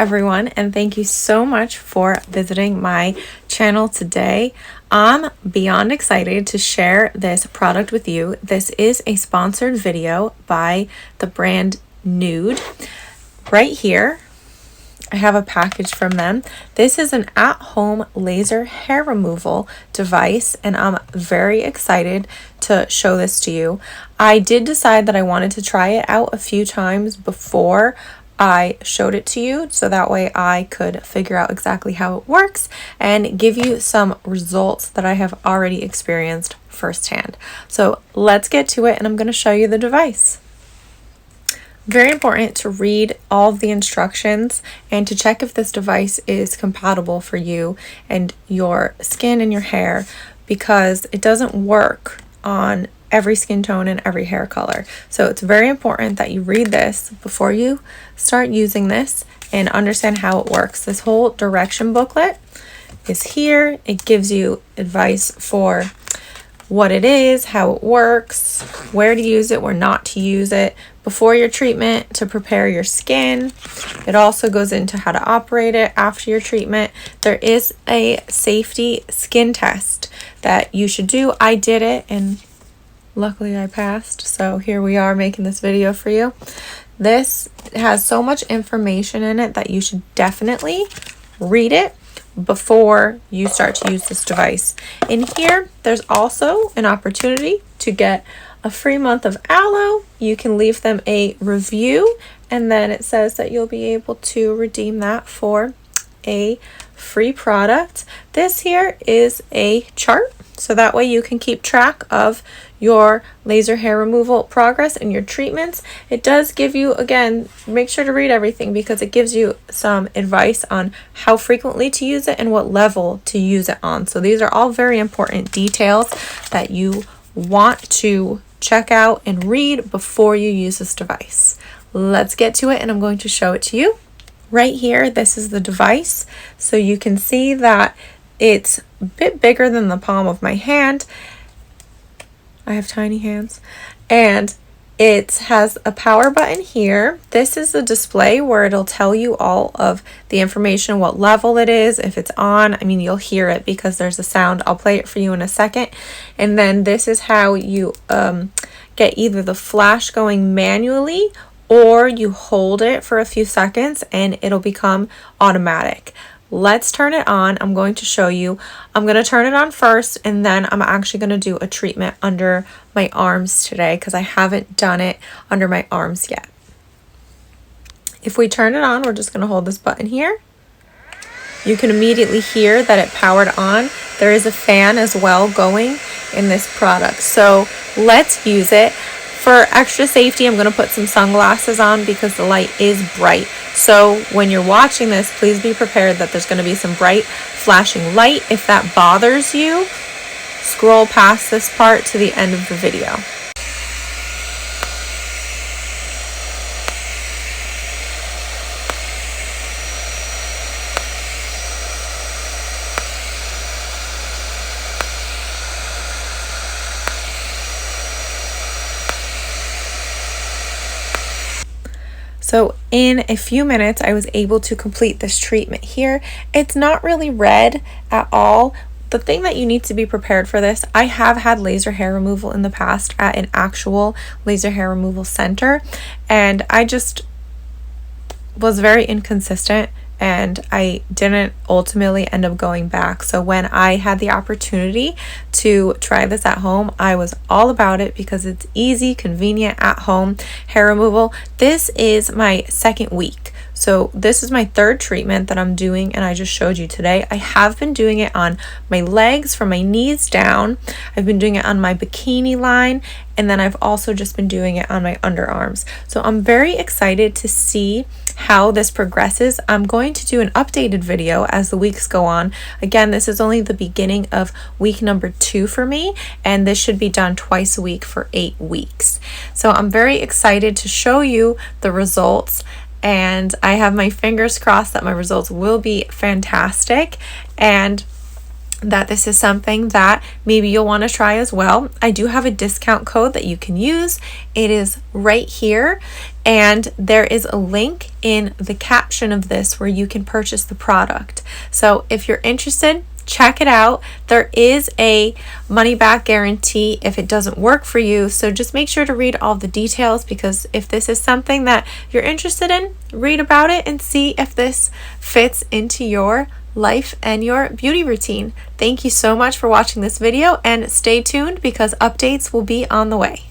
everyone, and thank you so much for visiting my channel today. I'm beyond excited to share this product with you. This is a sponsored video by the brand Nood. Right here, I have a package from them. This is an at-home laser hair removal device, and I'm very excited to show this to you. I did decide that I wanted to try it out a few times before I showed it to you, so that way I could figure out exactly how it works and give you some results that I have already experienced firsthand. So let's get to it, and I'm going to show you the device. Very important to read all of the instructions and to check if this device is compatible for you and your skin and your hair, because it doesn't work on every skin tone and every hair color. So it's very important that you read this before you start using this and understand how it works. This whole direction booklet is here. It gives you advice for what it is, how it works, where to use it, where not to use it, before your treatment to prepare your skin. It also goes into how to operate it after your treatment. There is a safety skin test that you should do. I did it and luckily I passed, so here we are making this video for you. This has so much information in it that you should definitely read it before you start to use this device. In here, there's also an opportunity to get a free month of Aloe. You can leave them a review, and then it says that you'll be able to redeem that for a free product. This here is a chart, so that way you can keep track of your laser hair removal progress and your treatments. It does give you, again, make sure to read everything because it gives you some advice on how frequently to use it and what level to use it on. So these are all very important details that you want to check out and read before you use this device. Let's get to it, and I'm going to show it to you. Right here, this is the device. So you can see that it's a bit bigger than the palm of my hand. I have tiny hands. And it has a power button here. This is the display where it'll tell you all of the information, what level it is, if it's on. I mean, you'll hear it because there's a sound. I'll play it for you in a second. And then this is how you get either the flash going manually, or you hold it for a few seconds and it'll become automatic. Let's turn it on. I'm going to show you. I'm going to turn it on first, and then I'm actually going to do a treatment under my arms today because I haven't done it under my arms yet. If we turn it on, we're just going to hold this button here. You can immediately hear that it powered on. There is a fan as well going in this product. So let's use it. For extra safety, I'm going to put some sunglasses on because the light is bright. So when you're watching this, please be prepared that there's going to be some bright flashing light. If that bothers you, scroll past this part to the end of the video. So in a few minutes, I was able to complete this treatment here. It's not really red at all. The thing that you need to be prepared for this, I have had laser hair removal in the past at an actual laser hair removal center, and I just was very inconsistent and I didn't ultimately end up going back. So when I had the opportunity to try this at home, I was all about it because it's easy, convenient, at home hair removal. This is my second week. So this is my third treatment that I'm doing, and I just showed you today. I have been doing it on my legs from my knees down. I've been doing it on my bikini line, and then I've also just been doing it on my underarms. So I'm very excited to see how this progresses. I'm going to do an updated video as the weeks go on. Again, this is only the beginning of week number 2 for me, and this should be done twice a week for 8 weeks. So I'm very excited to show you the results, and I have my fingers crossed that my results will be fantastic and that this is something that maybe you'll want to try as well. I do have a discount code that you can use. It is right here, and there is a link in the caption of this where you can purchase the product. So if you're interested, check it out. There is a money back guarantee if it doesn't work for you, so just make sure to read all the details, because if this is something that you're interested in, read about it and see if this fits into your life and your beauty routine. Thank you so much for watching this video, and stay tuned because updates will be on the way.